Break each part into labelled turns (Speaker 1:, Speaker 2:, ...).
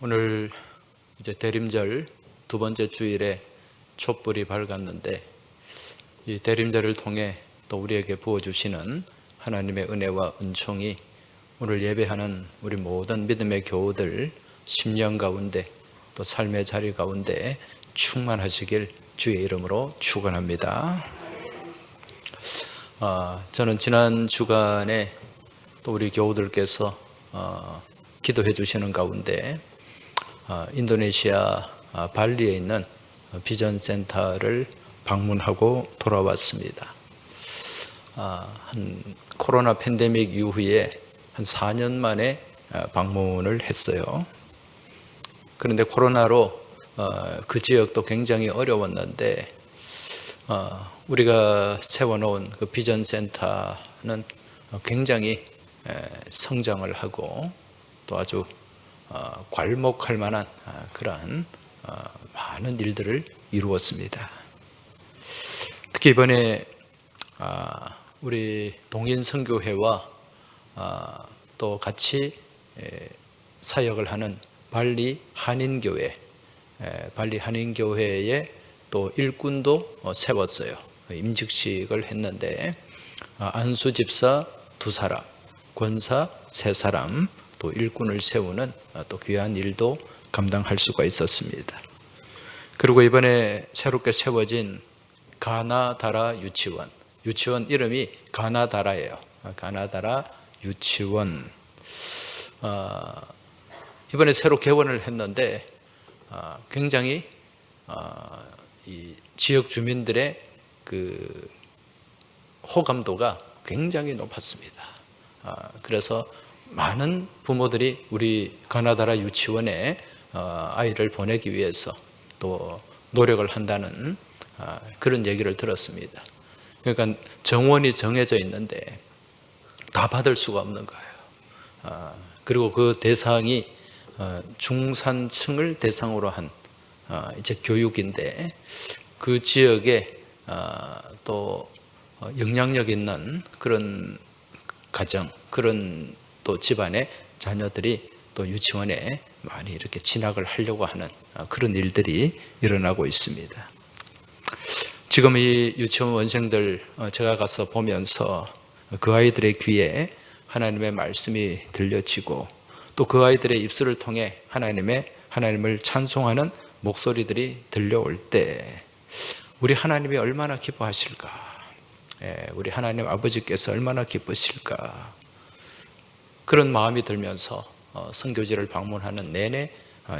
Speaker 1: 오늘 이제 대림절 두 번째 주일에 촛불이 밝았는데, 이 대림절을 통해 또 우리에게 부어주시는 하나님의 은혜와 은총이 오늘 예배하는 우리 모든 믿음의 교우들 심령 가운데 또 삶의 자리 가운데 충만하시길 주의 이름으로 축원합니다. 저는 지난 주간에 또 우리 교우들께서 기도해 주시는 가운데 인도네시아 발리에 있는 비전 센터를 방문하고 돌아왔습니다. 한 코로나 팬데믹 이후에 한 4년 만에 방문을 했어요. 그런데 코로나로 그 지역도 굉장히 어려웠는데 우리가 세워놓은 그 비전 센터는 굉장히 성장을 하고 또 아주 괄목할 만한 그러한 많은 일들을 이루었습니다. 특히 이번에 우리 동인선교회와 또 같이 사역을 하는 발리 한인교회에 또 일꾼도 세웠어요. 임직식을 했는데 안수 집사 2사람, 권사 3사람, 또 일꾼을 세우는 또 귀한 일도 감당할 수가 있었습니다. 그리고 이번에 새롭게 세워진 가나다라 유치원 이름이 가나다라예요. 가나다라 유치원. 이번에 새로 개원을 했는데 굉장히 이 지역 주민들의 그 호감도가 굉장히 높았습니다. 그래서 많은 부모들이 우리 가나다라 유치원에 아이를 보내기 위해서 또 노력을 한다는 그런 얘기를 들었습니다. 그러니까 정원이 정해져 있는데 다 받을 수가 없는 거예요. 그리고 그 대상이 중산층을 대상으로 한 이제 교육인데, 그 지역에 또 영향력 있는 그런 가정, 그런 또 집안의 자녀들이 또 유치원에 많이 이렇게 진학을 하려고 하는 그런 일들이 일어나고 있습니다. 지금 이 유치원 원생들 제가 가서 보면서 그 아이들의 귀에 하나님의 말씀이 들려지고 또 그 아이들의 입술을 통해 하나님을 찬송하는 목소리들이 들려올 때 우리 하나님이 얼마나 기뻐하실까, 우리 하나님 아버지께서 얼마나 기쁘실까, 그런 마음이 들면서 선교지를 방문하는 내내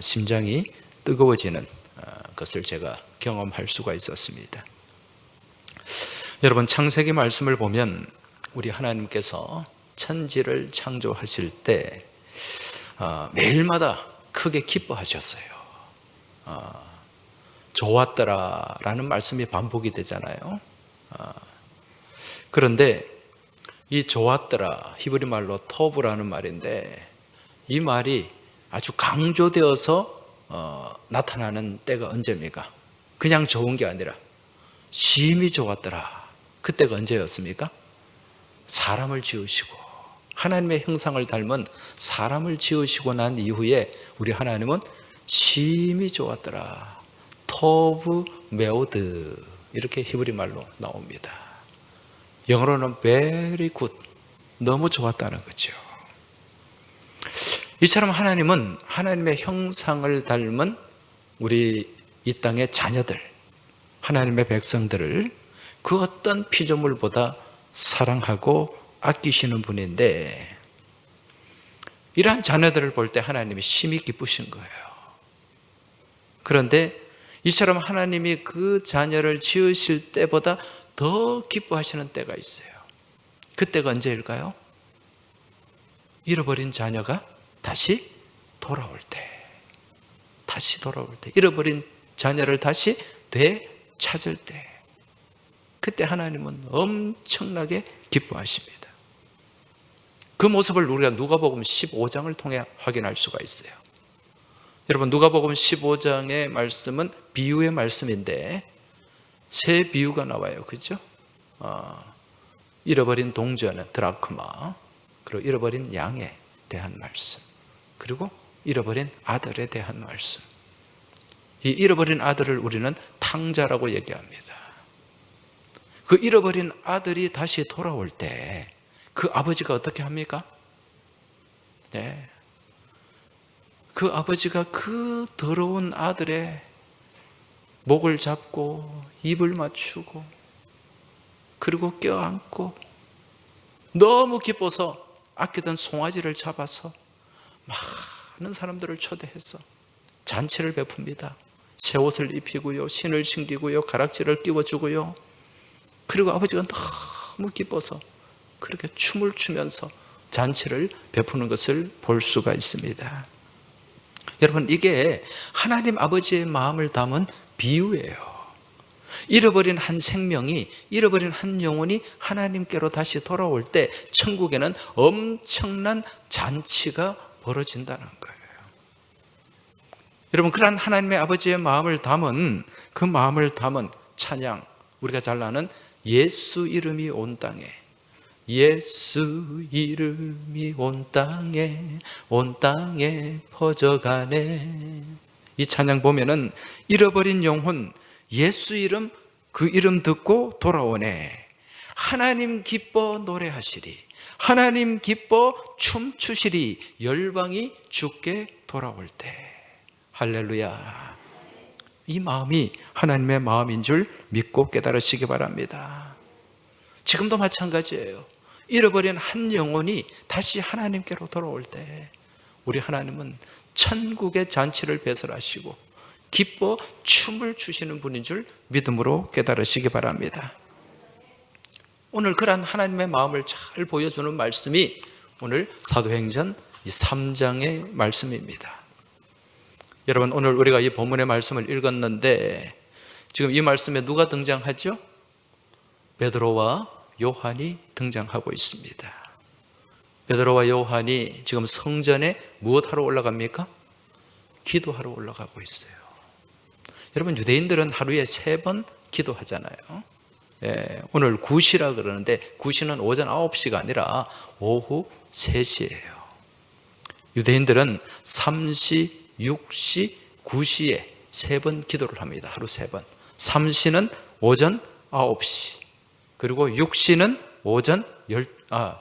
Speaker 1: 심장이 뜨거워지는 것을 제가 경험할 수가 있었습니다. 여러분, 창세기 말씀을 보면 우리 하나님께서 천지를 창조하실 때 매일마다 크게 기뻐하셨어요. 좋았더라 라는 말씀이 반복이 되잖아요. 그런데 이 좋았더라, 히브리 말로 토브라는 말인데, 이 말이 아주 강조되어서 나타나는 때가 언제입니까? 그냥 좋은 게 아니라 심히 좋았더라. 그때가 언제였습니까? 사람을 지으시고 하나님의 형상을 닮은 사람을 지으시고 난 이후에 우리 하나님은 심히 좋았더라, 토브 메오드, 이렇게 히브리 말로 나옵니다. 영어로는 very good, 너무 좋았다는 거죠. 이처럼 하나님은 하나님의 형상을 닮은 우리 이 땅의 자녀들, 하나님의 백성들을 그 어떤 피조물보다 사랑하고 아끼시는 분인데, 이러한 자녀들을 볼 때 하나님이 심히 기쁘신 거예요. 그런데 이처럼 하나님이 그 자녀를 지으실 때보다 더 기뻐하시는 때가 있어요. 그때가 언제일까요? 잃어버린 자녀가 다시 돌아올 때, 잃어버린 자녀를 다시 되찾을 때, 그때 하나님은 엄청나게 기뻐하십니다. 그 모습을 우리가 누가복음 15장을 통해 확인할 수가 있어요. 여러분, 누가복음 15장의 말씀은 비유의 말씀인데 세 비유가 나와요. 그렇죠? 잃어버린 동전, 드라크마, 그리고 잃어버린 양에 대한 말씀, 그리고 잃어버린 아들에 대한 말씀. 이 잃어버린 아들을 우리는 탕자라고 얘기합니다. 그 잃어버린 아들이 다시 돌아올 때 그 아버지가 어떻게 합니까? 네. 그 아버지가 그 더러운 아들의 목을 잡고 입을 맞추고 그리고 껴안고 너무 기뻐서 아끼던 송아지를 잡아서 많은 사람들을 초대해서 잔치를 베풉니다. 새 옷을 입히고요, 신을 신기고요, 가락지를 끼워주고요. 그리고 아버지가 너무 기뻐서 그렇게 춤을 추면서 잔치를 베푸는 것을 볼 수가 있습니다. 여러분, 이게 하나님 아버지의 마음을 담은 비유예요. 잃어버린 한 생명이, 잃어버린 한 영혼이 하나님께로 다시 돌아올 때 천국에는 엄청난 잔치가 벌어진다는 거예요. 여러분, 그러한 하나님의 아버지의 마음을 담은, 그 마음을 담은 찬양, 우리가 잘 아는 예수 이름이 온 땅에, 예수 이름이 온 땅에 퍼져가네. 이 찬양 보면은 잃어버린 영혼, 예수 이름, 그 이름 듣고 돌아오네. 하나님 기뻐 노래하시리, 하나님 기뻐 춤추시리, 열방이 주께 돌아올 때. 할렐루야. 이 마음이 하나님의 마음인 줄 믿고 깨달으시기 바랍니다. 지금도 마찬가지예요. 잃어버린 한 영혼이 다시 하나님께로 돌아올 때 우리 하나님은 천국의 잔치를 배설하시고 기뻐 춤을 추시는 분인 줄 믿음으로 깨달으시기 바랍니다. 오늘 그러한 하나님의 마음을 잘 보여주는 말씀이 오늘 사도행전 3장의 말씀입니다. 여러분, 오늘 우리가 이 본문의 말씀을 읽었는데 지금 이 말씀에 누가 등장하죠? 베드로와 요한이 등장하고 있습니다. 베드로와 요한이 지금 성전에 무엇하러 올라갑니까? 기도하러 올라가고 있어요. 여러분, 유대인들은 하루에 3번 기도하잖아요. 오늘 구시라 그러는데 구시는 오전 9시가 아니라 오후 3시예요. 유대인들은 3시, 6시, 9시에 3번 기도를 합니다. 하루 3번. 3시는 오전 9시, 그리고 6시는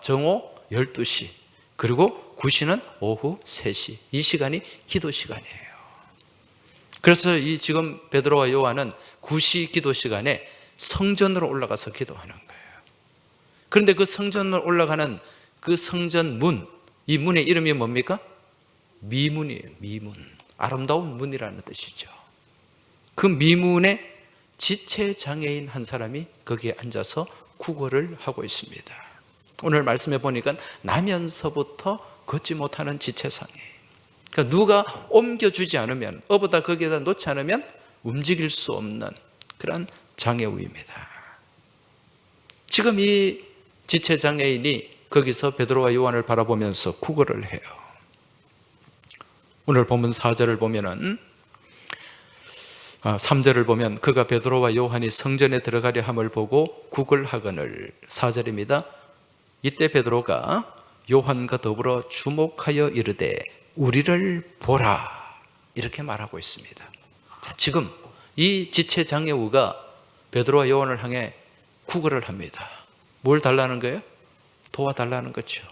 Speaker 1: 정오 12시, 그리고 9시는 오후 3시. 이 시간이 기도 시간이에요. 그래서 이 지금 베드로와 요한은 9시 기도 시간에 성전으로 올라가서 기도하는 거예요. 그런데 그 성전으로 올라가는 그 성전 문, 이 문의 이름이 뭡니까? 미문이에요. 미문. 아름다운 문이라는 뜻이죠. 그 미문에 지체장애인 한 사람이 거기에 앉아서 구걸을 하고 있습니다. 오늘 말씀해 보니까 나면서부터 걷지 못하는 지체장애인. 그러니까 누가 옮겨주지 않으면, 업어다 거기에다 놓지 않으면 움직일 수 없는 그런 장애우입니다. 지금 이 지체장애인이 거기서 베드로와 요한을 바라보면서 구걸을 해요. 오늘 본문 4절을 보면은 3절을 보면 그가 베드로와 요한이 성전에 들어가려 함을 보고 구걸하거늘. 4절입니다. 이때 베드로가 요한과 더불어 주목하여 이르되 우리를 보라, 이렇게 말하고 있습니다. 자, 지금 이 지체장애우가 베드로와 요한을 향해 구걸을 합니다. 뭘 달라는 거예요? 도와달라는 거죠.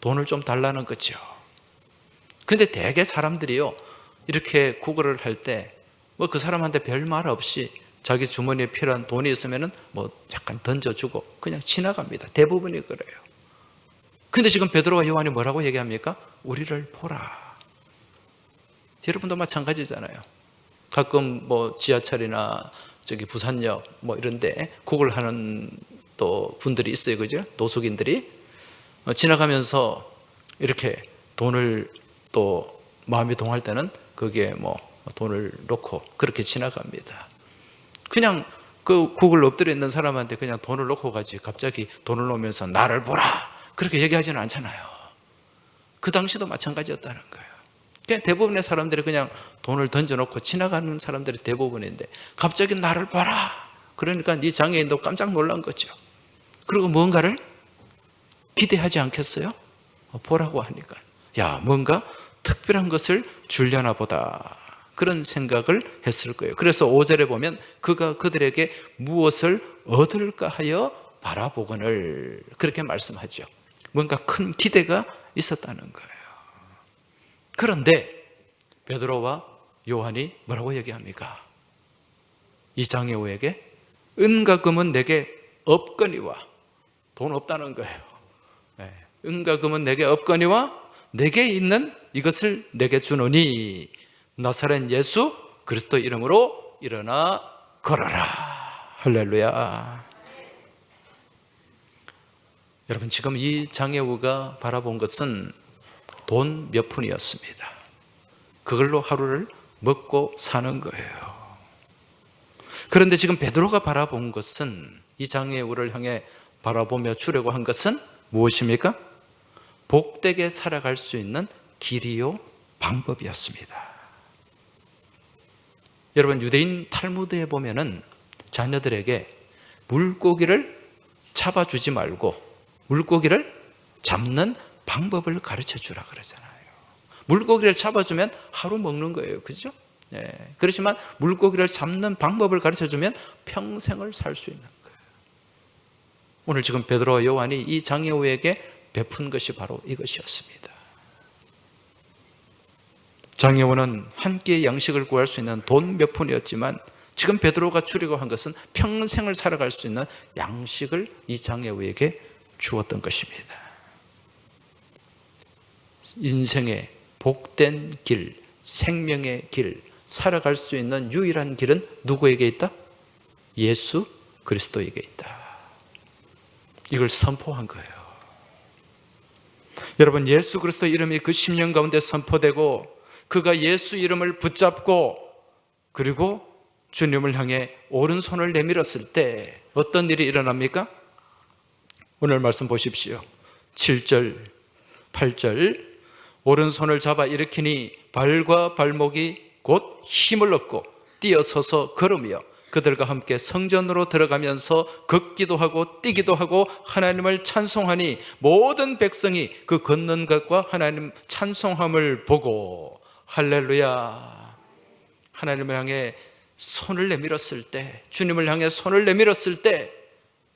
Speaker 1: 돈을 좀 달라는 거죠. 근데 대개 사람들이요, 이렇게 구걸을 할 때 뭐 그 사람한테 별 말 없이 자기 주머니에 필요한 돈이 있으면은 뭐 약간 던져주고 그냥 지나갑니다. 대부분이 그래요. 근데 지금 베드로와 요한이 뭐라고 얘기합니까? 우리를 보라. 여러분도 마찬가지잖아요. 가끔 뭐 지하철이나 저기 부산역 뭐 이런데 구걸하는 또 분들이 있어요, 그죠? 노숙인들이 지나가면서 이렇게 돈을 또 마음이 동할 때는 거기에 뭐 돈을 놓고 그렇게 지나갑니다. 그냥 그 구글 엎드려 있는 사람한테 그냥 돈을 놓고 가지 갑자기 돈을 놓으면서 나를 보라 그렇게 얘기하지는 않잖아요. 그 당시도 마찬가지였다는 거예요. 그냥 대부분의 사람들이 그냥 돈을 던져놓고 지나가는 사람들이 대부분인데 갑자기 나를 보라 그러니까 네 장애인도 깜짝 놀란 거죠. 그리고 뭔가를 기대하지 않겠어요? 보라고 하니까 야, 뭔가 특별한 것을 주려나 보다, 그런 생각을 했을 거예요. 그래서 5절에 보면 그가 그들에게 무엇을 얻을까 하여 바라보거늘, 그렇게 말씀하죠. 뭔가 큰 기대가 있었다는 거예요. 그런데 베드로와 요한이 뭐라고 얘기합니까? 이 장애우에게 은과 금은 내게 없거니와, 돈 없다는 거예요. 은과 금은 내게 없거니와 내게 있는 이것을 내게 주노니 나사렛 예수 그리스도 이름으로 일어나 걸어라. 할렐루야. 여러분, 지금 이 장애우가 바라본 것은 돈 몇 푼이었습니다. 그걸로 하루를 먹고 사는 거예요. 그런데 지금 베드로가 바라본 것은, 이 장애우를 향해 바라보며 주려고 한 것은 무엇입니까? 복되게 살아갈 수 있는 길이요 방법이었습니다. 여러분, 유대인 탈무드에 보면은 자녀들에게 물고기를 잡아주지 말고 물고기를 잡는 방법을 가르쳐 주라 그러잖아요. 물고기를 잡아주면 하루 먹는 거예요. 그죠? 그렇지만 물고기를 잡는 방법을 가르쳐 주면 평생을 살 수 있는 거예요. 오늘 지금 베드로와 요한이 이 장애우에게 베푼 것이 바로 이것이었습니다. 장애우는 한 끼의 양식을 구할 수 있는 돈 몇 푼이었지만 지금 베드로가 주려고 한 것은 평생을 살아갈 수 있는 양식을 이 장애우에게 주었던 것입니다. 인생의 복된 길, 생명의 길, 살아갈 수 있는 유일한 길은 누구에게 있다? 예수 그리스도에게 있다. 이걸 선포한 거예요. 여러분, 예수 그리스도 이름이 그 10년 가운데 선포되고 그가 예수 이름을 붙잡고 그리고 주님을 향해 오른손을 내밀었을 때 어떤 일이 일어납니까? 오늘 말씀 보십시오. 7절, 8절. 오른손을 잡아 일으키니 발과 발목이 곧 힘을 얻고 뛰어서서 걸으며 그들과 함께 성전으로 들어가면서 걷기도 하고 뛰기도 하고 하나님을 찬송하니 모든 백성이 그 걷는 것과 하나님 찬송함을 보고, 할렐루야. 하나님을 향해 손을 내밀었을 때, 주님을 향해 손을 내밀었을 때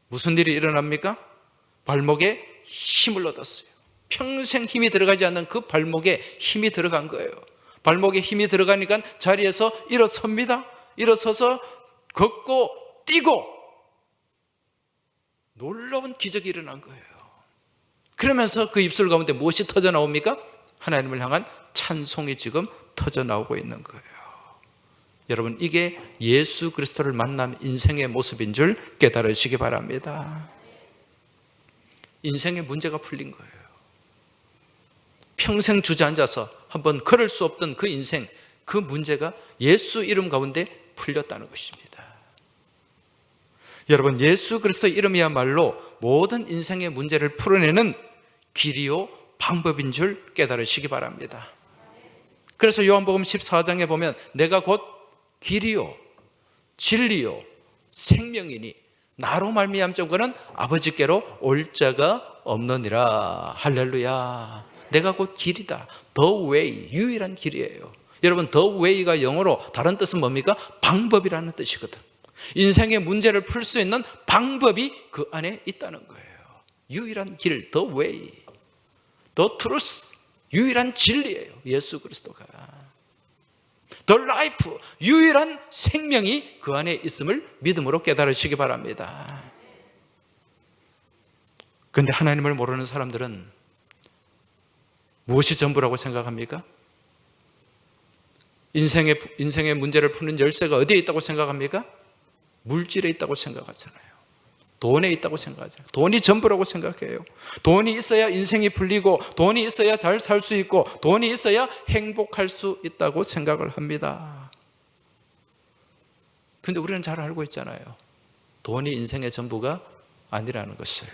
Speaker 1: 무슨 일이 일어납니까? 발목에 힘을 얻었어요. 평생 힘이 들어가지 않는 그 발목에 힘이 들어간 거예요. 발목에 힘이 들어가니까 자리에서 일어섭니다. 일어서서 걷고 뛰고 놀라운 기적이 일어난 거예요. 그러면서 그 입술 가운데 무엇이 터져 나옵니까? 하나님을 향한 찬송이 지금 터져 나오고 있는 거예요. 여러분, 이게 예수 그리스도를 만난 인생의 모습인 줄 깨달으시기 바랍니다. 인생의 문제가 풀린 거예요. 평생 주저앉아서 한번 걸을 수 없던 그 인생, 그 문제가 예수 이름 가운데 풀렸다는 것입니다. 여러분, 예수 그리스도 이름이야말로 모든 인생의 문제를 풀어내는 길이요 방법인 줄 깨달으시기 바랍니다. 그래서 요한복음 14장에 보면 내가 곧 길이요 진리요 생명이니 나로 말미암자 그는 아버지께로 올 자가 없느니라. 할렐루야. 내가 곧 길이다. The way, 유일한 길이에요. 여러분, The way가 영어로 다른 뜻은 뭡니까? 방법이라는 뜻이거든. 인생의 문제를 풀 수 있는 방법이 그 안에 있다는 거예요. 유일한 길, The way, The truth, 유일한 진리예요. 예수 그리스도가. The life, 유일한 생명이 그 안에 있음을 믿음으로 깨달으시기 바랍니다. 그런데 하나님을 모르는 사람들은 무엇이 전부라고 생각합니까? 인생의 문제를 푸는 열쇠가 어디에 있다고 생각합니까? 물질에 있다고 생각하잖아요. 돈에 있다고 생각하잖아요. 돈이 전부라고 생각해요. 돈이 있어야 인생이 풀리고 돈이 있어야 잘 살 수 있고 돈이 있어야 행복할 수 있다고 생각을 합니다. 그런데 우리는 잘 알고 있잖아요. 돈이 인생의 전부가 아니라는 것을.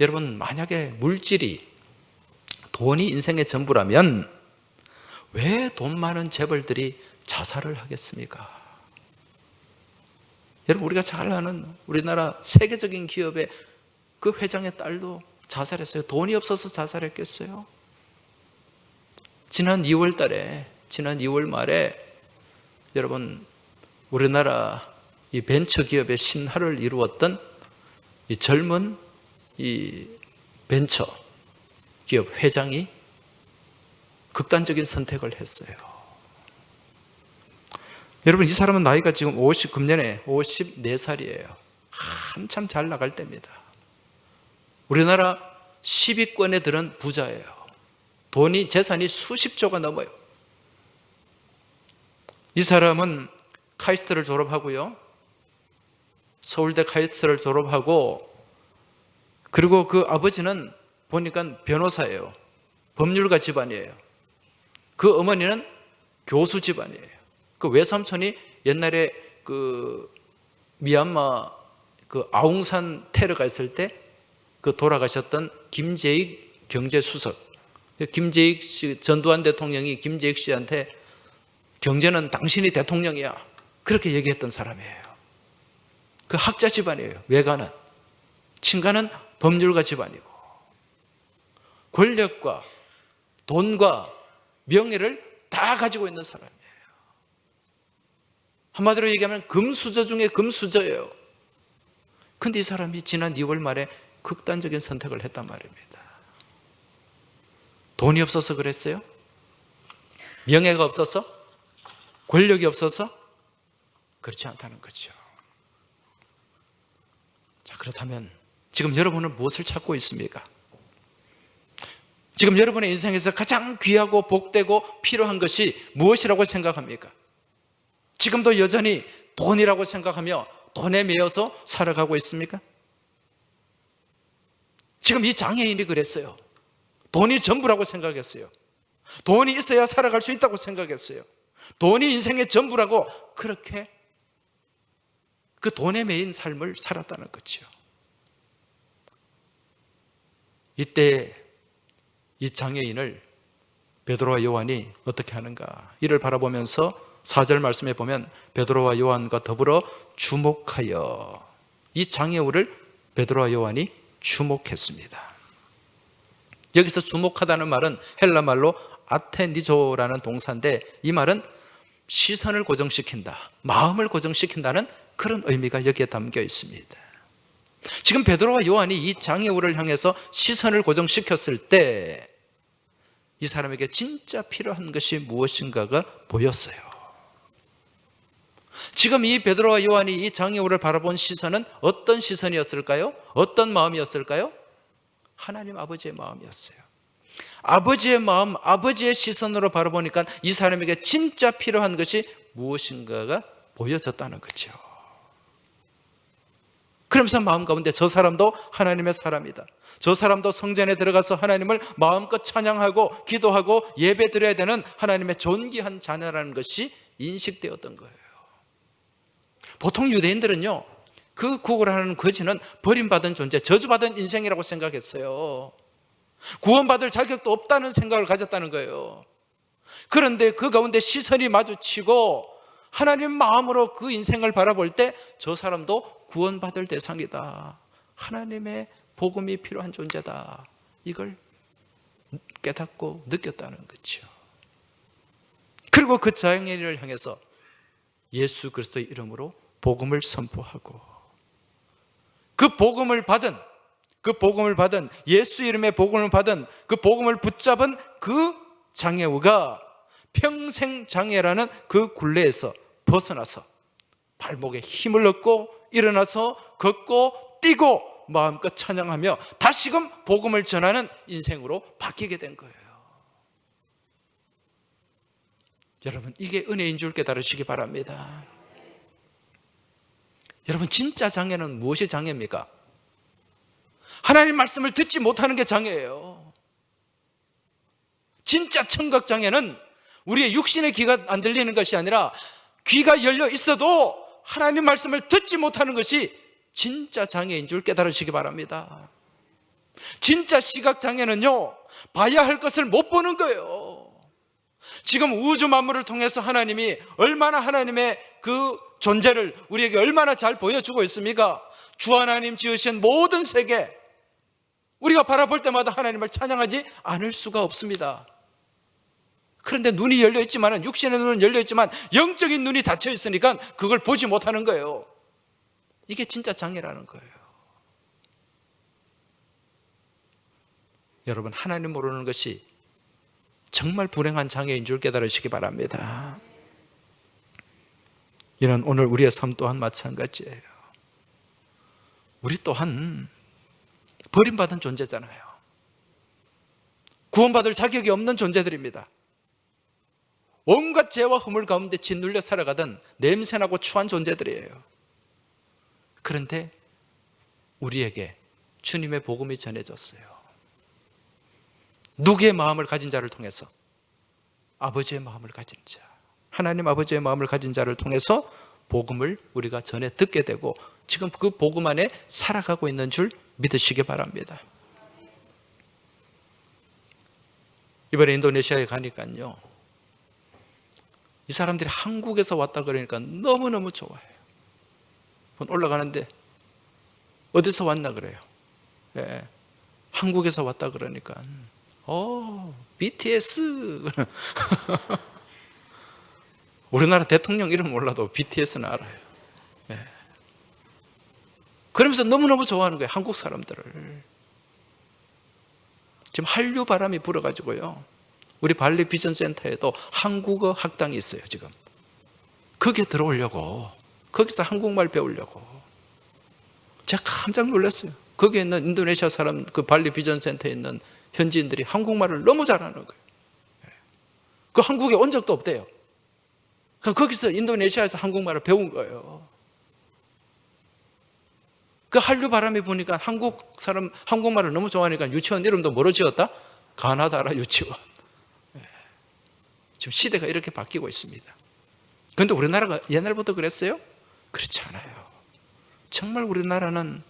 Speaker 1: 여러분, 만약에 물질이 돈이 인생의 전부라면 왜 돈 많은 재벌들이 자살을 하겠습니까? 여러분, 우리가 잘 아는 우리나라 세계적인 기업의 그 회장의 딸도 자살했어요. 돈이 없어서 자살했겠어요? 지난 2월 달에, 지난 2월 말에 여러분 우리나라 이 벤처기업의 신화를 이루었던 이 젊은 이 벤처기업 회장이 극단적인 선택을 했어요. 여러분 이 사람은 나이가 지금 금년에 54살이에요. 한참 잘 나갈 때입니다. 우리나라 10위권에 들은 부자예요. 재산이 수십조가 넘어요. 이 사람은 카이스트를 졸업하고요. 서울대 카이스트를 졸업하고, 그리고 그 아버지는 보니까 변호사예요. 법률가 집안이에요. 그 어머니는 교수 집안이에요. 그 외삼촌이 옛날에 그 미얀마 그 아웅산 테러가 있을 때 그 돌아가셨던 김재익 경제수석, 김재익 씨, 전두환 대통령이 김재익 씨한테 경제는 당신이 대통령이야, 그렇게 얘기했던 사람이에요. 그 학자 집안이에요. 외가는, 친가는 법률가 집안이고, 권력과 돈과 명예를 다 가지고 있는 사람이에요. 한마디로 얘기하면 금수저 중에 금수저예요. 근데 이 사람이 지난 2월 말에 극단적인 선택을 했단 말입니다. 돈이 없어서 그랬어요? 명예가 없어서? 권력이 없어서? 그렇지 않다는 거죠. 자, 그렇다면 지금 여러분은 무엇을 찾고 있습니까? 지금 여러분의 인생에서 가장 귀하고 복되고 필요한 것이 무엇이라고 생각합니까? 지금도 여전히 돈이라고 생각하며 돈에 매여서 살아가고 있습니까? 지금 이 장애인이 그랬어요. 돈이 전부라고 생각했어요. 돈이 있어야 살아갈 수 있다고 생각했어요. 돈이 인생의 전부라고 그렇게 그 돈에 매인 삶을 살았다는 거죠. 이때 이 장애인을 베드로와 요한이 어떻게 하는가, 이를 바라보면서 4절 말씀에 보면 베드로와 요한과 더불어 주목하여, 이 장애우를 베드로와 요한이 주목했습니다. 여기서 주목하다는 말은 헬라 말로 아테니조라는 동사인데, 이 말은 시선을 고정시킨다, 마음을 고정시킨다는 그런 의미가 여기에 담겨 있습니다. 지금 베드로와 요한이 이 장애우를 향해서 시선을 고정시켰을 때 이 사람에게 진짜 필요한 것이 무엇인가가 보였어요. 지금 이 베드로와 요한이 이 장애우를 바라본 시선은 어떤 시선이었을까요? 어떤 마음이었을까요? 하나님 아버지의 마음이었어요. 아버지의 마음, 아버지의 시선으로 바라보니까 이 사람에게 진짜 필요한 것이 무엇인가가 보여졌다는 거죠. 그러면서 마음 가운데 저 사람도 하나님의 사람이다, 저 사람도 성전에 들어가서 하나님을 마음껏 찬양하고 기도하고 예배 드려야 되는 하나님의 존귀한 자녀라는 것이 인식되었던 거예요. 보통 유대인들은요, 그 구걸하는 거지는 버림받은 존재, 저주받은 인생이라고 생각했어요. 구원받을 자격도 없다는 생각을 가졌다는 거예요. 그런데 그 가운데 시선이 마주치고 하나님 마음으로 그 인생을 바라볼 때 저 사람도 구원받을 대상이다, 하나님의 복음이 필요한 존재다, 이걸 깨닫고 느꼈다는 거죠. 그리고 그 장애인을 향해서 예수 그리스도의 이름으로 복음을 선포하고, 그 복음을 받은 예수 이름의 복음을 받은 그 복음을 붙잡은 그 장애우가 평생 장애라는 그 굴레에서 벗어나서 발목에 힘을 얻고 일어나서 걷고 뛰고 마음껏 찬양하며 다시금 복음을 전하는 인생으로 바뀌게 된 거예요. 여러분, 이게 은혜인 줄 깨달으시기 바랍니다. 여러분, 진짜 장애는 무엇이 장애입니까? 하나님 말씀을 듣지 못하는 게 장애예요. 진짜 청각 장애는 우리의 육신의 귀가 안 들리는 것이 아니라 귀가 열려 있어도 하나님 말씀을 듣지 못하는 것이 진짜 장애인 줄 깨달으시기 바랍니다. 진짜 시각 장애는요, 봐야 할 것을 못 보는 거예요. 지금 우주 만물을 통해서 하나님이 얼마나 하나님의 그 존재를 우리에게 얼마나 잘 보여주고 있습니까? 주 하나님 지으신 모든 세계, 우리가 바라볼 때마다 하나님을 찬양하지 않을 수가 없습니다. 그런데 눈이 열려 있지만, 육신의 눈은 열려 있지만 영적인 눈이 닫혀 있으니까 그걸 보지 못하는 거예요. 이게 진짜 장애라는 거예요. 여러분, 하나님 모르는 것이 정말 불행한 장애인 줄 깨달으시기 바랍니다. 이는 오늘 우리의 삶 또한 마찬가지예요. 우리 또한 버림받은 존재잖아요. 구원받을 자격이 없는 존재들입니다. 온갖 죄와 허물 가운데 짓눌려 살아가던 냄새나고 추한 존재들이에요. 그런데 우리에게 주님의 복음이 전해졌어요. 누구의 마음을 가진 자를 통해서? 아버지의 마음을 가진 자, 하나님 아버지의 마음을 가진 자를 통해서 복음을 우리가 전해 듣게 되고 지금 그 복음 안에 살아가고 있는 줄 믿으시기 바랍니다. 이번에 인도네시아에 가니까요, 이 사람들이 한국에서 왔다 그러니까 너무너무 좋아해요. 올라가는데 어디서 왔나 그래요. 예, 한국에서 왔다 그러니까 BTS 우리나라 대통령 이름 몰라도 BTS는 알아요. 예. 그러면서 너무너무 좋아하는 거예요, 한국 사람들을. 지금 한류 바람이 불어가지고요, 우리 발리 비전 센터에도 한국어 학당이 있어요. 지금 거기에 들어오려고, 거기서 한국말 배우려고. 제가 깜짝 놀랐어요. 거기에 있는 인도네시아 사람, 그 발리 비전 센터에 있는 현지인들이 한국말을 너무 잘하는 거예요. 그 한국에 온 적도 없대요. 거기서 인도네시아에서 한국말을 배운 거예요. 그 한류 바람이 부니까 한국 사람 한국말을 너무 좋아하니까 유치원 이름도 뭐로 지었다? 가나다라 유치원. 지금 시대가 이렇게 바뀌고 있습니다. 그런데 우리나라가 옛날부터 그랬어요? 그렇지 않아요. 정말 우리나라는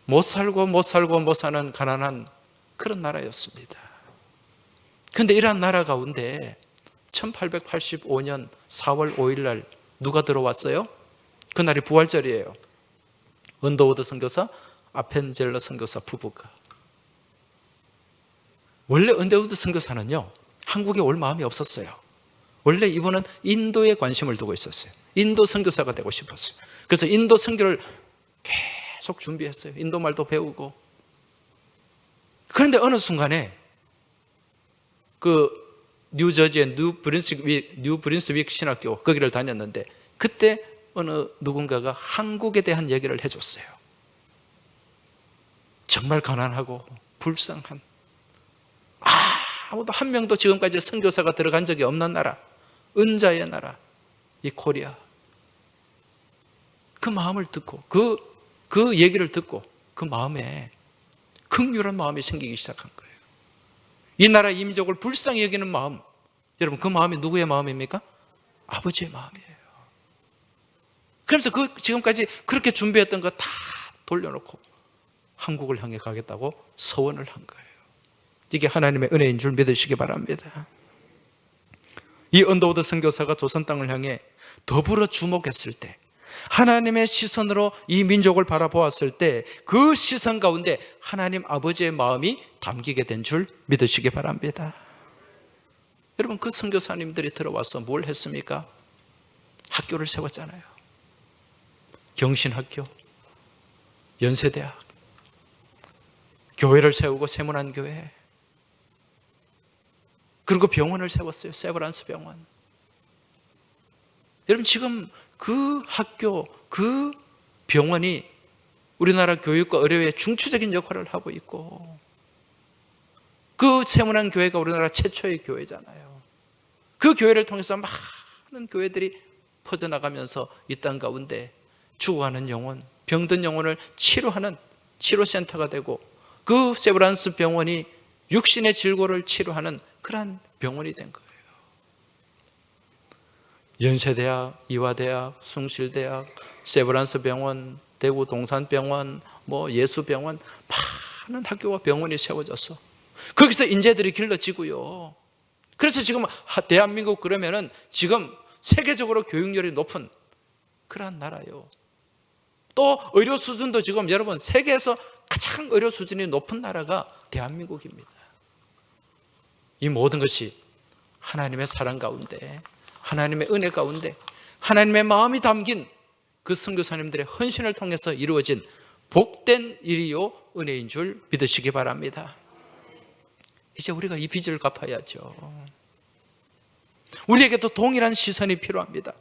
Speaker 1: 못 살고 못 사는 가난한 그런 나라였습니다. 그런데 이러한 나라 가운데 1885년 4월 5일 날 누가 들어왔어요? 그날이 부활절이에요. 언더우드 선교사, 아펜젤러 선교사 부부가. 원래 언더우드 선교사는요, 한국에 올 마음이 없었어요. 원래 이분은 인도에 관심을 두고 있었어요. 인도 선교사가 되고 싶었어요. 그래서 인도 선교를 계속 준비했어요. 인도 말도 배우고. 그런데 어느 순간에 그 뉴저지의 뉴브린스윅 신학교 거기를 다녔는데, 그때 어느 누군가가 한국에 대한 얘기를 해줬어요. 정말 가난하고 불쌍한, 아무도 한 명도 지금까지 선교사가 들어간 적이 없는 나라, 은자의 나라, 이 코리아. 그 마음을 듣고 그 얘기를 듣고 그 마음에 긍휼한 마음이 생기기 시작한 거예요. 이 나라 이민족을 불쌍히 여기는 마음, 여러분 그 마음이 누구의 마음입니까? 아버지의 마음이에요. 그러면서 지금까지 그렇게 준비했던 거 다 돌려놓고 한국을 향해 가겠다고 서원을 한 거예요. 이게 하나님의 은혜인 줄 믿으시기 바랍니다. 이 언더우드 선교사가 조선 땅을 향해 더불어 주목했을 때, 하나님의 시선으로 이 민족을 바라보았을 때 그 시선 가운데 하나님 아버지의 마음이 담기게 된 줄 믿으시기 바랍니다. 여러분, 그 선교사님들이 들어와서 뭘 했습니까? 학교를 세웠잖아요. 경신학교, 연세대학, 교회를 세우고 세문안교회, 그리고 병원을 세웠어요. 세브란스 병원. 여러분, 지금 그 학교, 그 병원이 우리나라 교육과 의료의 중추적인 역할을 하고 있고, 그 세문안 교회가 우리나라 최초의 교회잖아요. 그 교회를 통해서 많은 교회들이 퍼져나가면서 이 땅 가운데 죽어가는 영혼, 병든 영혼을 치료하는 치료센터가 되고, 그 세브란스 병원이 육신의 질고를 치료하는 그러한 병원이 된 거예요. 연세대학, 이화대학, 숭실대학, 세브란스 병원, 대구 동산병원, 예수병원, 많은 학교와 병원이 세워졌어. 거기서 인재들이 길러지고요. 그래서 지금 대한민국 그러면은 지금 세계적으로 교육열이 높은 그러한 나라예요. 또 의료 수준도 지금 여러분 세계에서 가장 의료 수준이 높은 나라가 대한민국입니다. 이 모든 것이 하나님의 사랑 가운데, 하나님의 은혜 가운데, 하나님의 마음이 담긴 그 선교사님들의 헌신을 통해서 이루어진 복된 일이요 은혜인 줄 믿으시기 바랍니다. 이제 우리가 이 빚을 갚아야죠. 우리에게도 동일한 시선이 필요합니다.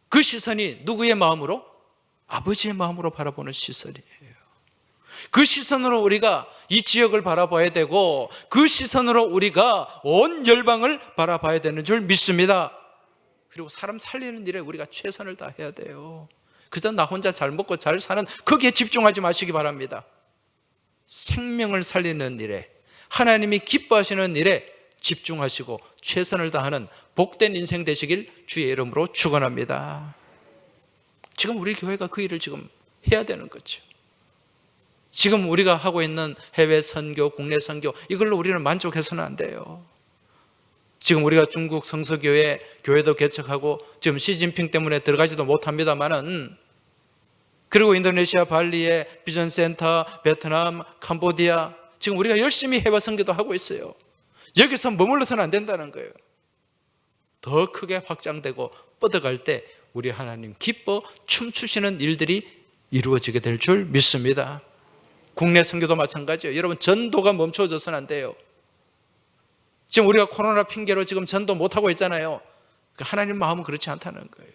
Speaker 1: 그 시선이 누구의 마음으로? 아버지의 마음으로 바라보는 시선이에요. 그 시선으로 우리가 이 지역을 바라봐야 되고, 그 시선으로 우리가 온 열방을 바라봐야 되는 줄 믿습니다. 그리고 사람 살리는 일에 우리가 최선을 다해야 돼요. 그저 나 혼자 잘 먹고 잘 사는 거기에 집중하지 마시기 바랍니다. 생명을 살리는 일에, 하나님이 기뻐하시는 일에 집중하시고 최선을 다하는 복된 인생 되시길 주의 이름으로 축원합니다. 지금 우리 교회가 그 일을 지금 해야 되는 거죠. 지금 우리가 하고 있는 해외 선교, 국내 선교, 이걸로 우리는 만족해서는 안 돼요. 지금 우리가 중국 성서교회 교회도 개척하고 지금 시진핑 때문에 들어가지도 못합니다만은, 그리고 인도네시아 발리에 비전센터, 베트남, 캄보디아, 지금 우리가 열심히 해외 선교도 하고 있어요. 여기서 머물러서는 안 된다는 거예요. 더 크게 확장되고 뻗어갈 때 우리 하나님 기뻐 춤추시는 일들이 이루어지게 될 줄 믿습니다. 국내 선교도 마찬가지예요. 여러분, 전도가 멈춰져서는 안 돼요. 지금 우리가 코로나 핑계로 지금 전도 못하고 있잖아요. 하나님 마음은 그렇지 않다는 거예요.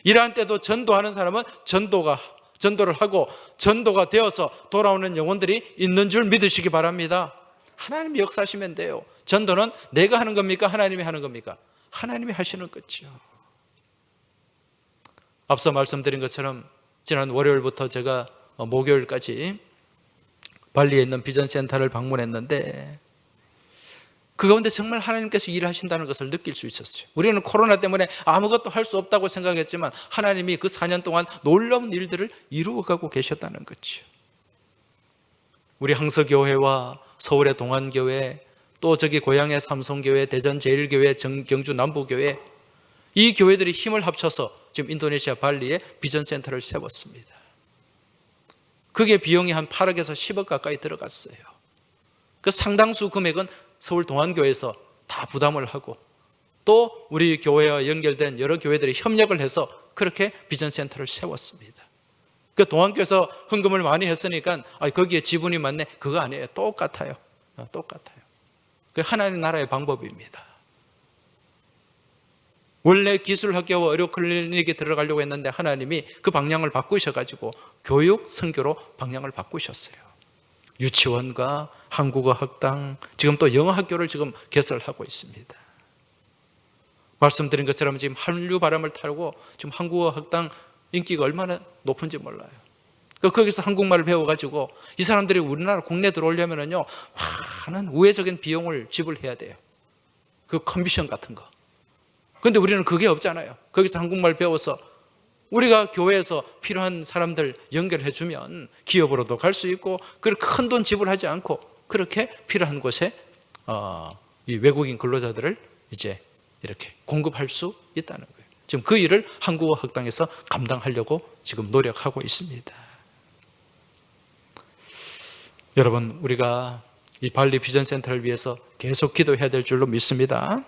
Speaker 1: 이러한 때도 전도하는 사람은 전도를 하고 전도가 되어서 돌아오는 영혼들이 있는 줄 믿으시기 바랍니다. 하나님이 역사하시면 돼요. 전도는 내가 하는 겁니까? 하나님이 하는 겁니까? 하나님이 하시는 거죠. 앞서 말씀드린 것처럼 지난 월요일부터 제가 목요일까지 발리에 있는 비전센터를 방문했는데, 그 가운데 정말 하나님께서 일하신다는 것을 느낄 수 있었어요. 우리는 코로나 때문에 아무것도 할 수 없다고 생각했지만 하나님이 그 4년 동안 놀라운 일들을 이루어가고 계셨다는 거죠. 우리 항서교회와 서울의 동안교회, 또 저기 고향의 삼성교회, 대전 제일교회, 경주 남부교회, 이 교회들이 힘을 합쳐서 지금 인도네시아 발리에 비전센터를 세웠습니다. 그게 비용이 한 8억에서 10억 가까이 들어갔어요. 그 상당수 금액은 서울 동안교회에서 다 부담을 하고, 또 우리 교회와 연결된 여러 교회들이 협력을 해서 그렇게 비전센터를 세웠습니다. 그 동안교회에서 헌금을 많이 했으니까 거기에 지분이 많네, 그거 아니에요. 똑같아요. 그 하나님 나라의 방법입니다. 원래 기술학교와 의료클리닉에 들어가려고 했는데 하나님이 그 방향을 바꾸셔가지고 교육, 선교로 방향을 바꾸셨어요. 유치원과 한국어 학당, 지금 또 영어 학교를 지금 개설하고 있습니다. 말씀드린 것처럼 지금 한류 바람을 타고 지금 한국어 학당 인기가 얼마나 높은지 몰라요. 거기서 한국말을 배워가지고 이 사람들이 우리나라 국내 들어오려면요, 많은 우회적인 비용을 지불해야 돼요. 그 커미션 같은 거. 그런데 우리는 그게 없잖아요. 거기서 한국말 배워서 우리가 교회에서 필요한 사람들 연결해 주면 기업으로도 갈 수 있고, 그렇게 큰 돈 지불하지 않고 그렇게 필요한 곳에 이 외국인 근로자들을 이제 이렇게 공급할 수 있다는 거예요. 지금 그 일을 한국어 학당에서 감당하려고 지금 노력하고 있습니다. 여러분, 우리가 이 발리 비전센터를 위해서 계속 기도해야 될 줄로 믿습니다.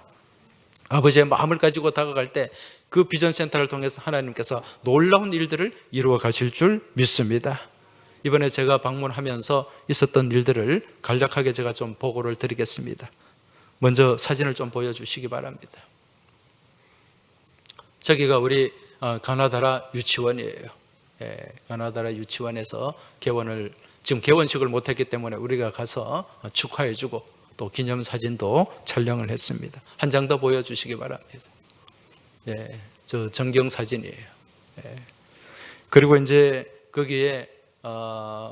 Speaker 1: 아버지의 마음을 가지고 다가갈 때 그 비전센터를 통해서 하나님께서 놀라운 일들을 이루어 가실 줄 믿습니다. 이번에 제가 방문하면서 있었던 일들을 간략하게 제가 좀 보고를 드리겠습니다. 먼저 사진을 좀 보여주시기 바랍니다. 저기가 우리 가나다라 유치원이에요. 가나다라 유치원에서 지금 개원식을 못했기 때문에 우리가 가서 축하해주고 또 기념사진도 촬영을 했습니다. 한 장 더 보여주시기 바랍니다. 저 전경사진이에요. 그리고 이제 거기에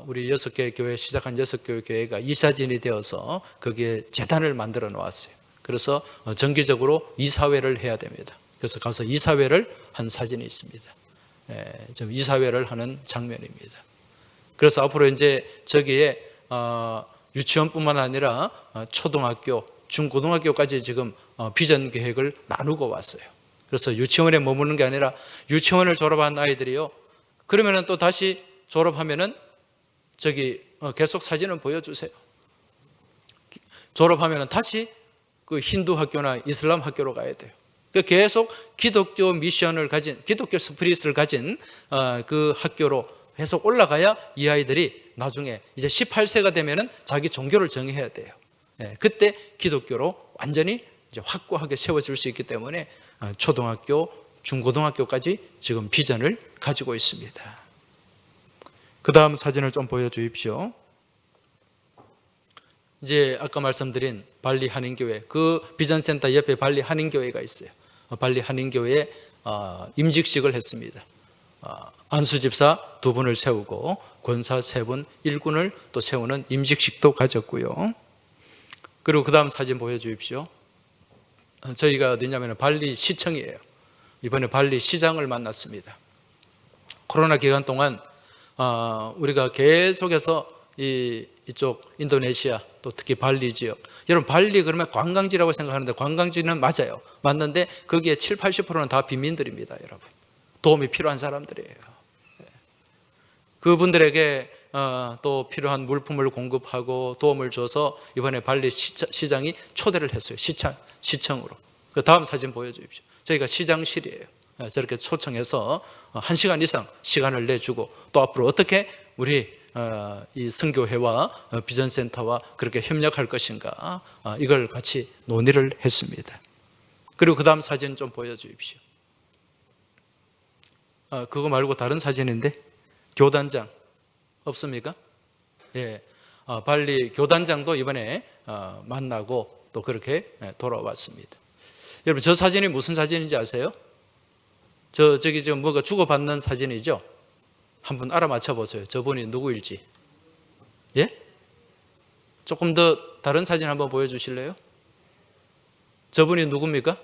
Speaker 1: 우리 6개 교회, 시작한 6개 교회가 이사진이 되어서 거기에 재단을 만들어 놓았어요. 그래서 정기적으로 이사회를 해야 됩니다. 그래서 가서 이사회를 한 사진이 있습니다. 좀 이사회를 하는 장면입니다. 그래서 앞으로 이제 저기에 유치원뿐만 아니라 초등학교, 중고등학교까지 지금 비전 계획을 나누고 왔어요. 그래서 유치원에 머무는 게 아니라 유치원을 졸업한 아이들이요, 그러면은 또 다시 졸업하면은 저기 계속 사진을 보여주세요. 졸업하면은 다시 그 힌두 학교나 이슬람 학교로 가야 돼요. 계속 기독교 미션을 가진, 기독교 스피릿을 가진 그 학교로 계속 올라가야 이 아이들이 나중에 이제 18세가 되면은 자기 종교를 정해야 돼요. 그때 기독교로 완전히 이제 확고하게 세워질 수 있기 때문에 초등학교, 중고등학교까지 지금 비전을 가지고 있습니다. 그 다음 사진을 좀 보여주십시오. 이제 아까 말씀드린 발리 한인교회, 그 비전센터 옆에 발리 한인교회가 있어요. 발리 한인교회에 임직식을 했습니다. 안수집사 2분을 세우고 권사 3분, 일꾼을 또 세우는 임직식도 가졌고요. 그리고 그 다음 사진 보여주십시오. 저희가 어디냐면 발리 시청이에요. 이번에 발리 시장을 만났습니다. 코로나 기간 동안 우리가 계속해서 이쪽 인도네시아 또 특히 발리 지역, 여러분 발리 그러면 관광지라고 생각하는데 관광지는 맞아요. 맞는데 거기에 7, 80%는 다 빈민들입니다. 여러분 도움이 필요한 사람들이에요. 그분들에게 또 필요한 물품을 공급하고 도움을 줘서 이번에 발리 시장이 초대를 했어요. 시청으로. 그 다음 사진 보여주십시오. 저희가 시장실이에요. 저렇게 초청해서 1시간 이상 시간을 내주고 또 앞으로 어떻게 우리 이 선교회와 비전센터와 그렇게 협력할 것인가, 이걸 같이 논의를 했습니다. 그리고 그 다음 사진 좀 보여주십시오. 그거 말고 다른 사진인데 교단장 없습니까? 예, 발리 교단장도 이번에 만나고 또 그렇게 돌아왔습니다. 여러분 저 사진이 무슨 사진인지 아세요? 저기 지금 뭐가 주고받는 사진이죠? 한번 알아맞혀 보세요. 저분이 누구일지. 예? 조금 더 다른 사진 한번 보여주실래요? 저분이 누굽니까?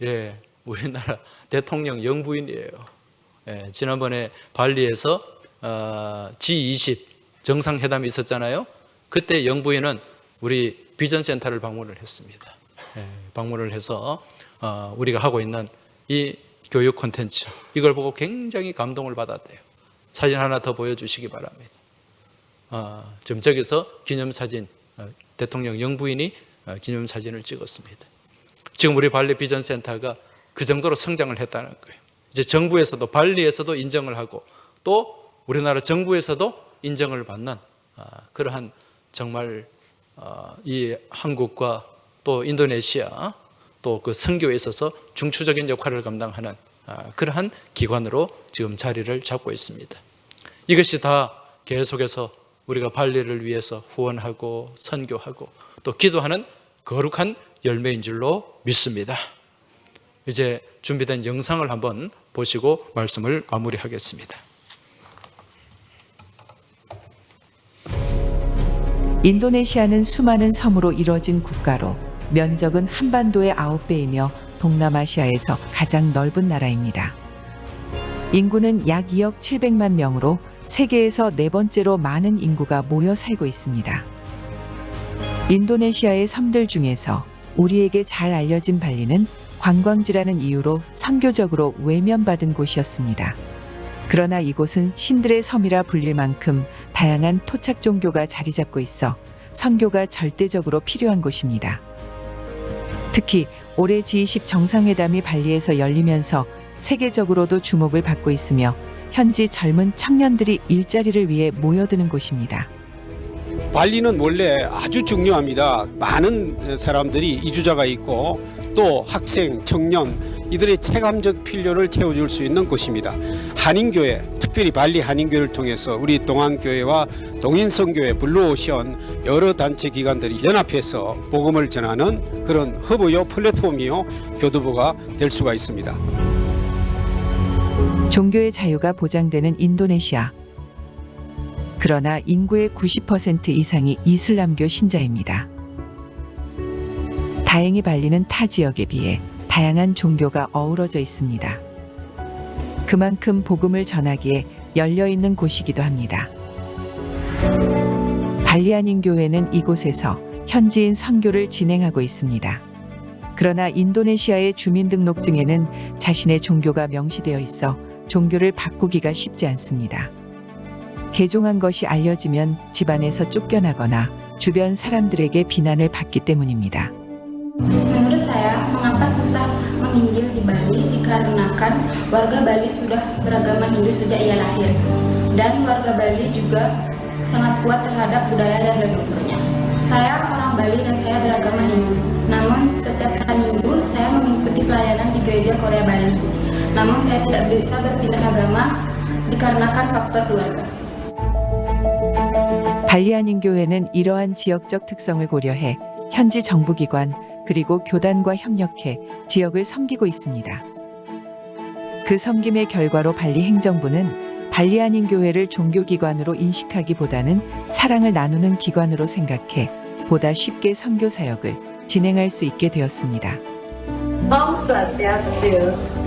Speaker 1: 예, 우리나라 대통령 영부인이에요. 예, 지난번에 발리에서 G20 정상회담이 있었잖아요. 그때 영부인은 우리 비전센터를 방문을 했습니다. 예, 방문을 해서 우리가 하고 있는 이 교육 콘텐츠, 이걸 보고 굉장히 감동을 받았대요. 사진 하나 더 보여주시기 바랍니다. 지금 저기서 기념사진, 대통령 영부인이 기념사진을 찍었습니다. 지금 우리 발리 비전센터가 그 정도로 성장을 했다는 거예요. 이제 정부에서도 발리에서도 인정을 하고 또 우리나라 정부에서도 인정을 받는 그러한 정말 이 한국과 또 인도네시아 또 그 선교에 있어서 중추적인 역할을 감당하는 그러한 기관으로 지금 자리를 잡고 있습니다. 이것이 다 계속해서 우리가 발리를 위해서 후원하고 선교하고 또 기도하는 거룩한 열매인 줄로 믿습니다. 이제 준비된 영상을 한번 보시고 말씀을 마무리하겠습니다.
Speaker 2: 인도네시아는 수많은 섬으로 이뤄진 국가로 면적은 한반도의 9배이며 동남아시아에서 가장 넓은 나라입니다. 인구는 약 2억 700만 명으로 세계에서 4번째로 많은 인구가 모여 살고 있습니다. 인도네시아의 섬들 중에서 우리에게 잘 알려진 발리는 관광지라는 이유로 선교적으로 외면받은 곳이었습니다. 그러나 이곳은 신들의 섬이라 불릴 만큼 다양한 토착 종교가 자리 잡고 있어 선교가 절대적으로 필요한 곳입니다. 특히 올해 G20 정상회담이 발리에서 열리면서 세계적으로도 주목을 받고 있으며 현지 젊은 청년들이 일자리를 위해 모여드는 곳입니다.
Speaker 3: 발리는 원래 아주 중요합니다. 많은 사람들이 이주자가 있고 또 학생, 청년 이들의 체감적 필요를 채워줄 수 있는 곳입니다. 한인교회, 특별히 발리 한인교회를 통해서 우리 동안교회와 동인선교회, 블루오션 여러 단체 기관들이 연합해서 복음을 전하는 그런 허브요 플랫폼이요 교두보가 될 수가 있습니다.
Speaker 2: 종교의 자유가 보장되는 인도네시아. 그러나 인구의 90% 이상이 이슬람교 신자입니다. 다행히 발리는 타 지역에 비해 다양한 종교가 어우러져 있습니다. 그만큼 복음을 전하기에 열려있는 곳이기도 합니다. 발리 한인교회는 이곳에서 현지인 선교를 진행하고 있습니다. 그러나 인도네시아의 주민등록증에는 자신의 종교가 명시되어 있어 종교를 바꾸기가 쉽지 않습니다. 개종한 것이 알려지면 집안에서 쫓겨나거나 주변 사람들에게 비난을 받기 때문입니다.
Speaker 4: Menurut saya, mengapa susah menginjil di Bali dikarenakan warga Bali sudah beragama Hindu sejak ia lahir. Dan warga Bali juga sangat kuat terhadap budaya dan leluhurnya. Saya orang Bali dan saya beragama Hindu. Namun setiap hari Minggu saya mengikuti pelayanan di gereja Korea Bali. Namun saya tidak bisa berpindah agama dikarenakan faktor keluarga.
Speaker 2: 발리 한인교회는 이러한 지역적 특성을 고려해 현지 정부기관 그리고 교단과 협력해 지역을 섬기고 있습니다. 그 섬김의 결과로 발리 행정부는 발리 한인교회를 종교기관으로 인식하기보다는 사랑을 나누는 기관으로 생각해 보다 쉽게 선교 사역을 진행할 수 있게 되었습니다.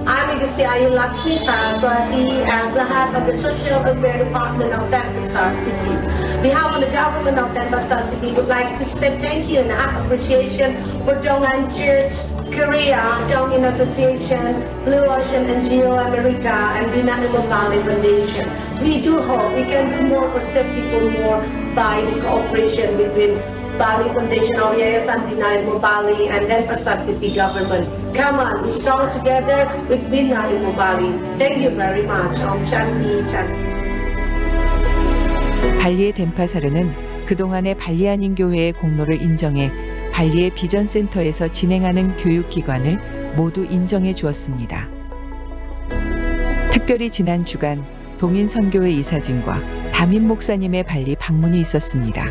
Speaker 5: I'm Gusti Ayu Laksmi Saraswati as the head of the Social Welfare Department of Denpasar City. On behalf of the government of Denpasar City, would like to say thank you and appreciation for Donghan Church, Korea, Donghan Association, Blue Ocean NGO America, and Bina Imam Bali Foundation. We do hope we can do more for serve people more by the cooperation between Bali Foundation of Yayasan Bina Ilmu Bali and Denpasar City government. Come on, we strong together with Bina Ilmu Bali. Thank you very much. Om Shanti Shanti.
Speaker 2: 발리의 덴파사르는 그동안의 발리 한인교회의 공로를 인정해 발리의 비전센터에서 진행하는 교육기관을 모두 인정해 주었습니다. 특별히 지난 주간 동인선교회 이사진과 담임 목사님의 발리 방문이 있었습니다.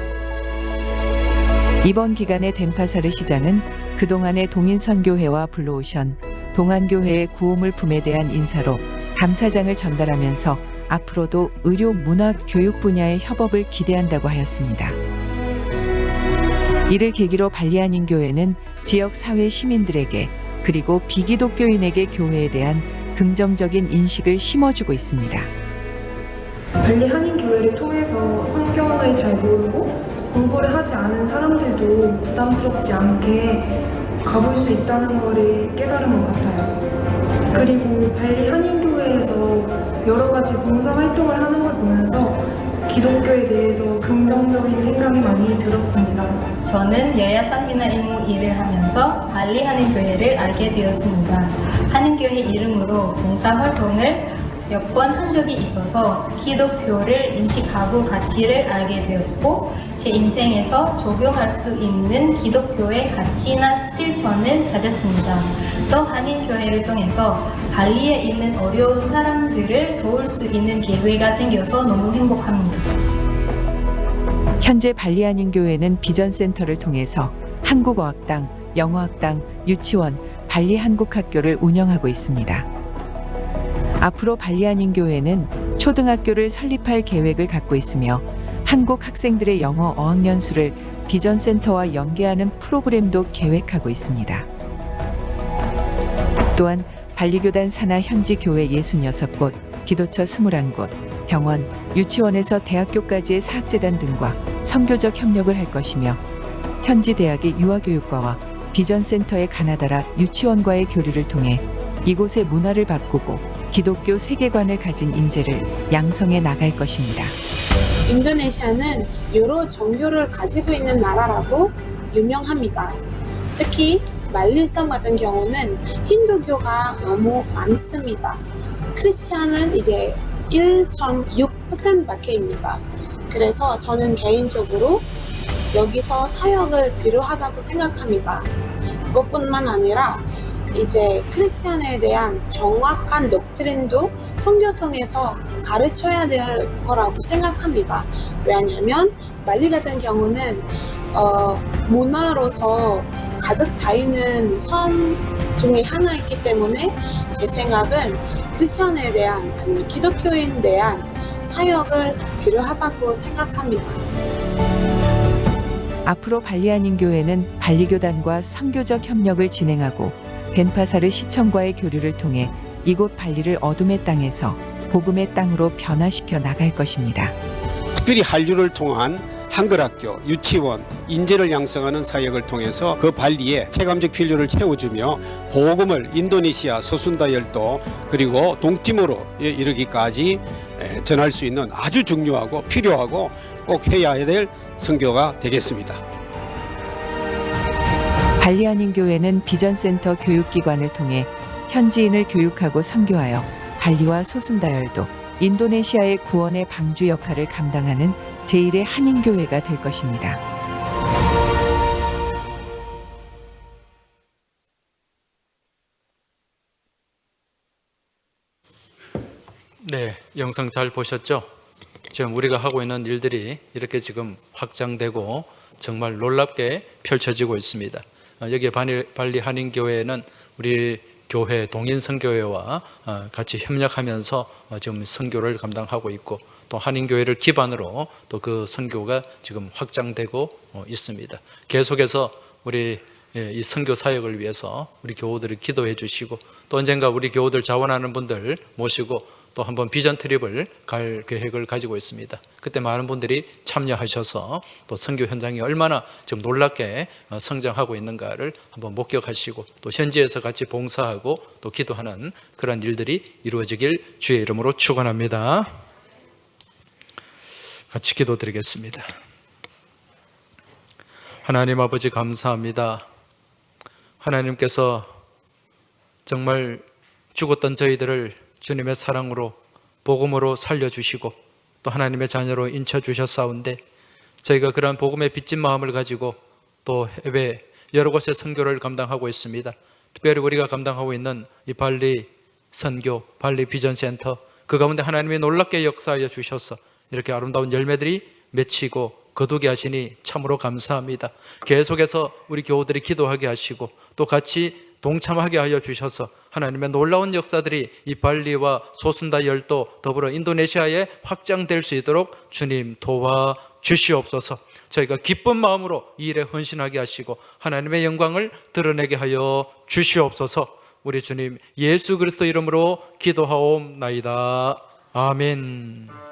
Speaker 2: 이번 기간에 덴파사르 시장은 그동안의 동인선교회와 블루오션, 동안교회의 구호물품에 대한 인사로 감사장을 전달하면서 앞으로도 의료, 문화, 교육 분야의 협업을 기대한다고 하였습니다. 이를 계기로 발리 한인교회는 지역 사회 시민들에게 그리고 비기독교인에게 교회에 대한 긍정적인 인식을 심어주고 있습니다.
Speaker 6: 발리 한인교회를 통해서 성경을 잘 모르고 공부를 하지 않은 사람들도 부담스럽지 않게 가볼 수 있다는 것을 깨달은 것 같아요. 그리고 발리 한인교회에서 여러 가지 봉사활동을 하는 걸 보면서 기독교에 대해서 긍정적인 생각이 많이 들었습니다.
Speaker 4: 저는 야야산 비나 일무 일을 하면서 발리 한인교회를 알게 되었습니다. 한인교회 이름으로 봉사활동을 몇 번 한 적이 있어서 기독교를 인식하고 가치를 알게 되었고 제 인생에서 적용할 수 있는 기독교의 가치나 실천을 찾았습니다. 또 한인교회를 통해서 발리에 있는 어려운 사람들을 도울 수 있는 기회가 생겨서 너무 행복합니다.
Speaker 2: 현재 발리 한인교회는 비전센터를 통해서 한국어학당, 영어학당, 유치원, 발리 한국학교를 운영하고 있습니다. 앞으로 발리 한인교회는 초등학교를 설립할 계획을 갖고 있으며 한국 학생들의 영어 어학연수를 비전센터와 연계하는 프로그램도 계획하고 있습니다. 또한 발리교단 산하 현지 교회 66곳, 기도처 21곳, 병원, 유치원에서 대학교까지의 사학재단 등과 선교적 협력을 할 것이며 현지 대학의 유아교육과와 비전센터의 가나다라 유치원과의 교류를 통해 이곳의 문화를 바꾸고 기독교 세계관을 가진 인재를 양성해 나갈 것입니다.
Speaker 7: 인도네시아는 여러 종교를 가지고 있는 나라라고 유명합니다. 특히 말리섬 같은 경우는 힌두교가 너무 많습니다. 크리스찬은 이제 1.6%밖에입니다. 그래서 저는 개인적으로 여기서 사역을 필요하다고 생각합니다. 그것뿐만 아니라 이제 크리스찬에 대한 정확한 독트린도 선교 통해서 가르쳐야 될 거라고 생각합니다. 왜냐하면 말리 같은 경우는 문화로서 가득 차있는 섬 중에 하나이기 때문에 제 생각은 크리스찬에 대한 아니 기독교인에 대한 사역을 필요하다고 생각합니다.
Speaker 2: 앞으로 발리 한인교회는 발리교단과 선교적 협력을 진행하고 덴파사르 시청과의 교류를 통해 이곳 발리를 어둠의 땅에서 복음의 땅으로 변화시켜 나갈 것입니다.
Speaker 3: 특별히 한류를 통한 한글학교, 유치원, 인재를 양성하는 사역을 통해서 그 발리에 체감적 필요를 채워주며 복음을 인도네시아, 소순다 열도 그리고 동티모로에 이르기까지 전할 수 있는 아주 중요하고 필요하고 꼭 해야 될 선교가 되겠습니다.
Speaker 2: 발리 한인교회는 비전센터 교육기관을 통해 현지인을 교육하고 선교하여 발리와 소순다열도, 인도네시아의 구원의 방주 역할을 감당하는 제1의 한인교회가 될 것입니다.
Speaker 1: 네, 영상 잘 보셨죠? 지금 우리가 하고 있는 일들이 이렇게 지금 확장되고 정말 놀랍게 펼쳐지고 있습니다. 여기 발리 한인교회는 우리 교회 동인선교회와 같이 협력하면서 지금 선교를 감당하고 있고, 또 한인교회를 기반으로 또 그 선교가 지금 확장되고 있습니다. 계속해서 우리 이 선교 사역을 위해서 우리 교우들이 기도해 주시고, 또 언젠가 우리 교우들 자원하는 분들 모시고 또 한번 비전 트립을 갈 계획을 가지고 있습니다. 그때 많은 분들이 참여하셔서 또 선교 현장이 얼마나 지금 놀랍게 성장하고 있는가를 한번 목격하시고, 또 현지에서 같이 봉사하고 또 기도하는 그런 일들이 이루어지길 주의 이름으로 축원합니다. 같이 기도드리겠습니다. 하나님 아버지 감사합니다. 하나님께서 정말 죽었던 저희들을 주님의 사랑으로 복음으로 살려주시고 또 하나님의 자녀로 인쳐주셨사온데, 저희가 그러한 복음의 빚진 마음을 가지고 또 해외 여러 곳의 선교를 감당하고 있습니다. 특별히 우리가 감당하고 있는 이 발리 선교, 발리 비전센터, 그 가운데 하나님이 놀랍게 역사하여 주셔서 이렇게 아름다운 열매들이 맺히고 거두게 하시니 참으로 감사합니다. 계속해서 우리 교우들이 기도하게 하시고 또 같이 동참하게 하여 주셔서 하나님의 놀라운 역사들이 이 발리와 소순다 열도 더불어 인도네시아에 확장될 수 있도록 주님 도와 주시옵소서. 저희가 기쁜 마음으로 이 일에 헌신하게 하시고 하나님의 영광을 드러내게 하여 주시옵소서. 우리 주님 예수 그리스도 이름으로 기도하옵나이다. 아멘.